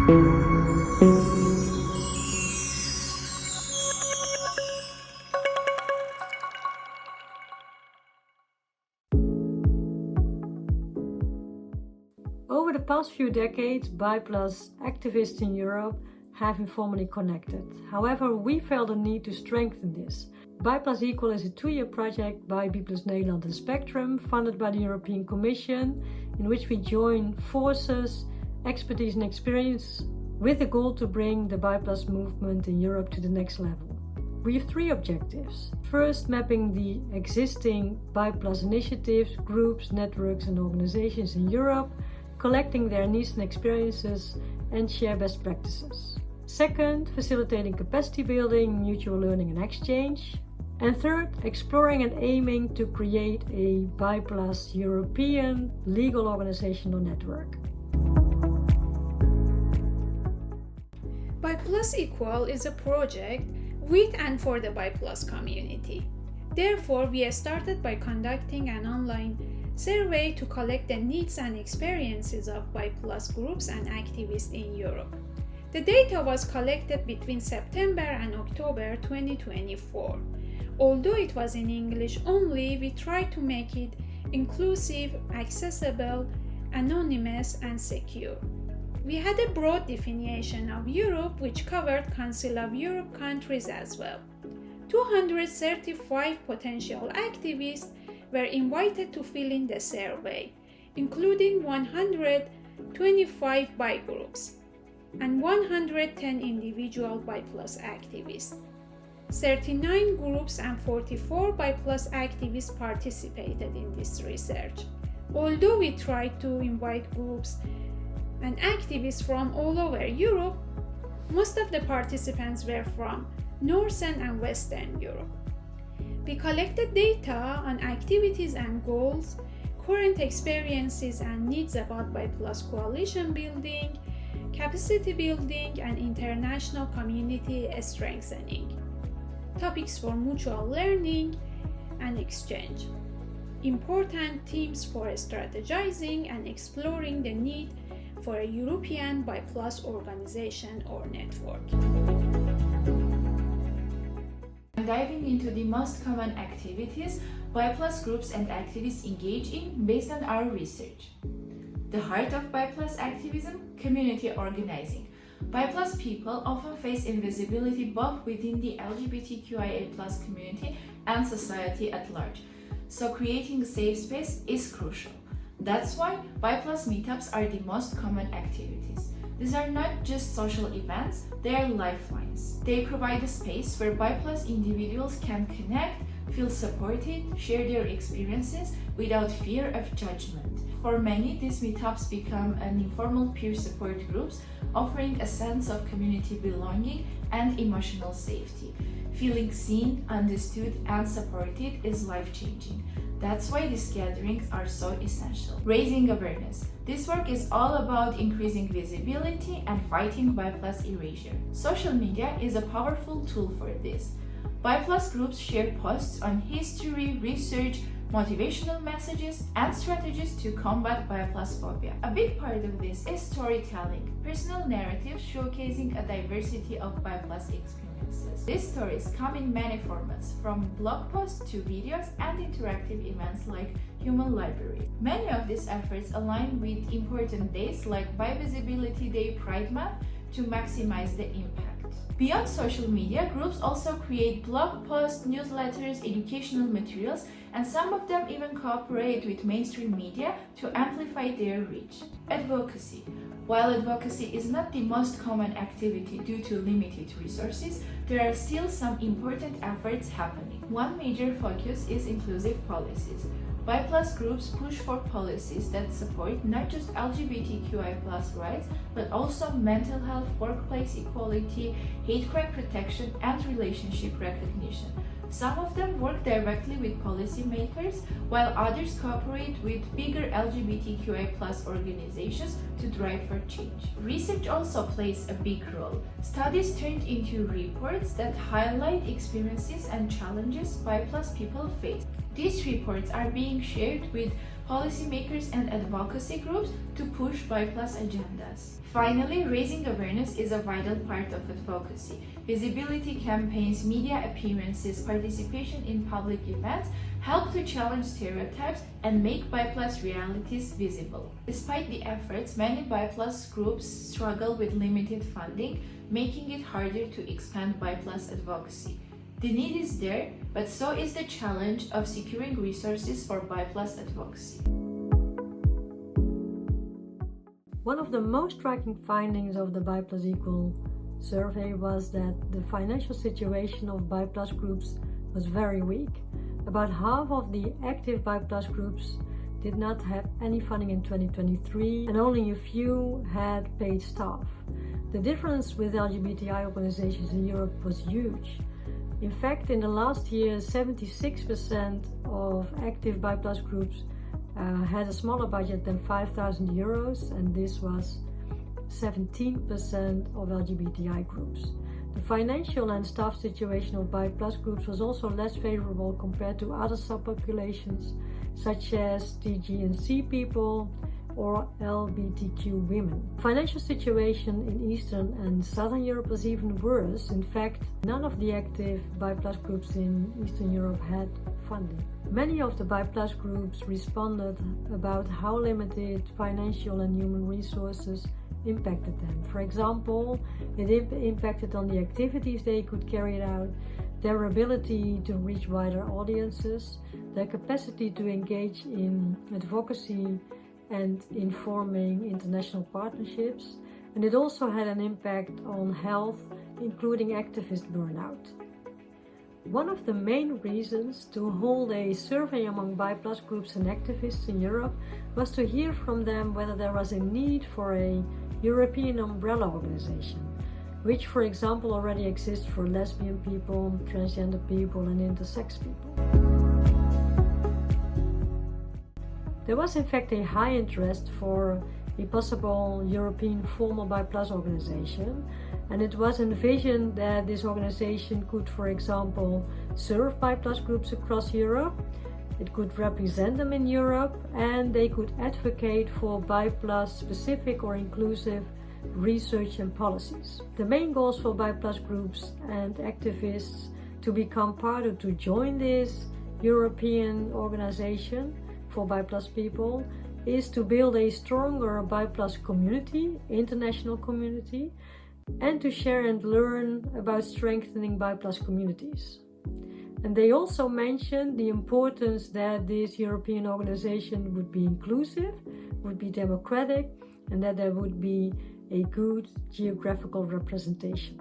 Over the past few decades, Bi+ activists in Europe have informally connected. However, we felt a need to strengthen this. Bi+ Equal is a 2-year project by Bi+ Nederland and Spectrum, funded by the European Commission, in which we join forces, expertise and experience with the goal to bring the Bi+ movement in Europe to the next level. We have 3 objectives. First, mapping the existing Bi+ initiatives, groups, networks and organizations in Europe, collecting their needs and experiences and share best practices. Second, facilitating capacity building, mutual learning and exchange. And third, exploring and aiming to create a Bi+ European legal organizational network. Bi+ Equal is a project with and for the Bi+ community. Therefore, we started by conducting an online survey to collect the needs and experiences of Bi+ groups and activists in Europe. The data was collected between September and October 2024. Although it was in English only, we tried to make it inclusive, accessible, anonymous, and secure. We had a broad definition of Europe which covered Council of Europe countries as well. 235 potential activists were invited to fill in the survey, including 125 Bi groups and 110 individual Bi+ activists. 39 groups and 44 Bi+ activists participated in this research. Although we tried to invite groups and activists from all over Europe, most of the participants were from Northern and Western Europe. We collected data on activities and goals, current experiences and needs about Bi+ coalition building, capacity building, and international community strengthening. Topics for mutual learning and exchange. Important themes for strategizing and exploring the need for a European Bi+ organization or network. Diving into the most common activities Bi+ groups and activists engage in based on our research. The heart of Bi+ activism, community organizing. Bi+ people often face invisibility both within the LGBTQIA+ community and society at large, so creating a safe space is crucial. That's why Bi+ meetups are the most common activities. These are not just social events, they are lifelines. They provide a space where Bi+ individuals can connect, feel supported, share their experiences without fear of judgment. For many, these meetups become an informal peer support groups, offering a sense of community belonging and emotional safety. Feeling seen, understood, and supported is life-changing. That's why these gatherings are so essential. Raising awareness. This work is all about increasing visibility and fighting Bi+ erasure. Social media is a powerful tool for this. Bi+ groups share posts on history, research, motivational messages, and strategies to combat Bi+ phobia. A big part of this is storytelling, personal narratives showcasing a diversity of Bi+ experiences. These stories come in many formats, from blog posts to videos and interactive events like Human Library. Many of these efforts align with important days like Bi Visibility Day, Pride Month, to maximize the impact. Beyond social media, groups also create blog posts, newsletters, educational materials, and some of them even cooperate with mainstream media to amplify their reach. Advocacy. While advocacy is not the most common activity due to limited resources, there are still some important efforts happening. One major focus is inclusive policies. Bi+ groups push for policies that support not just LGBTQI+ rights, but also mental health, workplace equality, hate crime protection, and relationship recognition. Some of them work directly with policymakers, while others cooperate with bigger LGBTQI+ organizations to drive for change. Research also plays a big role. Studies turned into reports that highlight experiences and challenges Bi+ people face. These reports are being shared with policymakers and advocacy groups to push Bi+ agendas. Finally, raising awareness is a vital part of advocacy. Visibility campaigns, media appearances, participation in public events help to challenge stereotypes and make Bi+ realities visible. Despite the efforts, many Bi+ groups struggle with limited funding, making it harder to expand Bi+ advocacy. The need is there, but so is the challenge of securing resources for Bi+ advocacy. One of the most striking findings of the Bi+ Equal survey was that the financial situation of Bi+ groups was very weak. About half of the active Bi+ groups did not have any funding in 2023, and only a few had paid staff. The difference with LGBTI organizations in Europe was huge. In fact, in the last year, 76% of active Bi+ groups had a smaller budget than 5,000 euros, and this was 17% of LGBTI groups. The financial and staff situation of Bi+ groups was also less favorable compared to other subpopulations such as TG&C people or LGBTQ women. Financial situation in Eastern and Southern Europe was even worse. In fact, none of the active Bi+ groups in Eastern Europe had funding. Many of the Bi+ groups responded about how limited financial and human resources impacted them. For example, it impacted on the activities they could carry out, their ability to reach wider audiences, their capacity to engage in advocacy and in forming international partnerships, and it also had an impact on health, including activist burnout. One of the main reasons to hold a survey among Bi+ groups and activists in Europe was to hear from them whether there was a need for a European umbrella organization, which for example already exists for lesbian people, transgender people and intersex people. There was in fact a high interest for a possible European formal Bi+ organization, and it was envisioned that this organization could, for example, serve Bi+ groups across Europe, it could represent them in Europe, and they could advocate for Bi+ specific or inclusive research and policies. The main goals for Bi+ groups and activists to become part or to join this European organization for Bi+ people is to build a stronger Bi+ community, international community, and to share and learn about strengthening Bi+ communities. And they also mentioned the importance that this European organization would be inclusive, would be democratic, and that there would be a good geographical representation.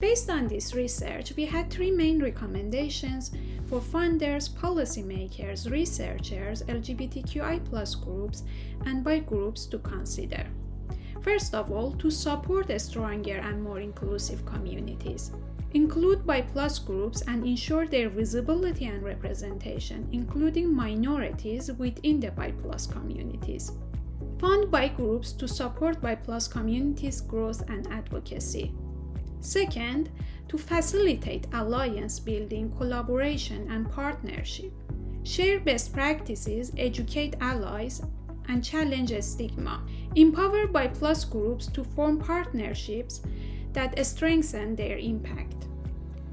Based on this research, we had three main recommendations for funders, policymakers, researchers, LGBTQI+ groups, and Bi groups to consider. First of all, to support stronger and more inclusive communities. Include Bi+ groups and ensure their visibility and representation, including minorities within the Bi+ communities. Fund Bi groups to support Bi+ communities' growth and advocacy. Second, to facilitate alliance building, collaboration, and partnership. Share best practices, educate allies, and challenge stigma. Empower Bi+ groups to form partnerships that strengthen their impact.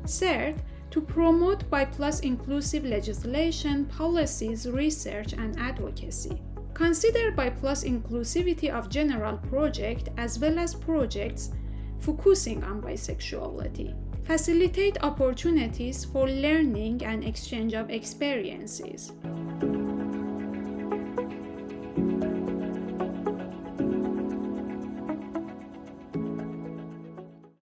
Third, to promote Bi+ inclusive legislation, policies, research, and advocacy. Consider Bi+ inclusivity of general projects as well as projects focusing on bisexuality. Facilitate opportunities for learning and exchange of experiences.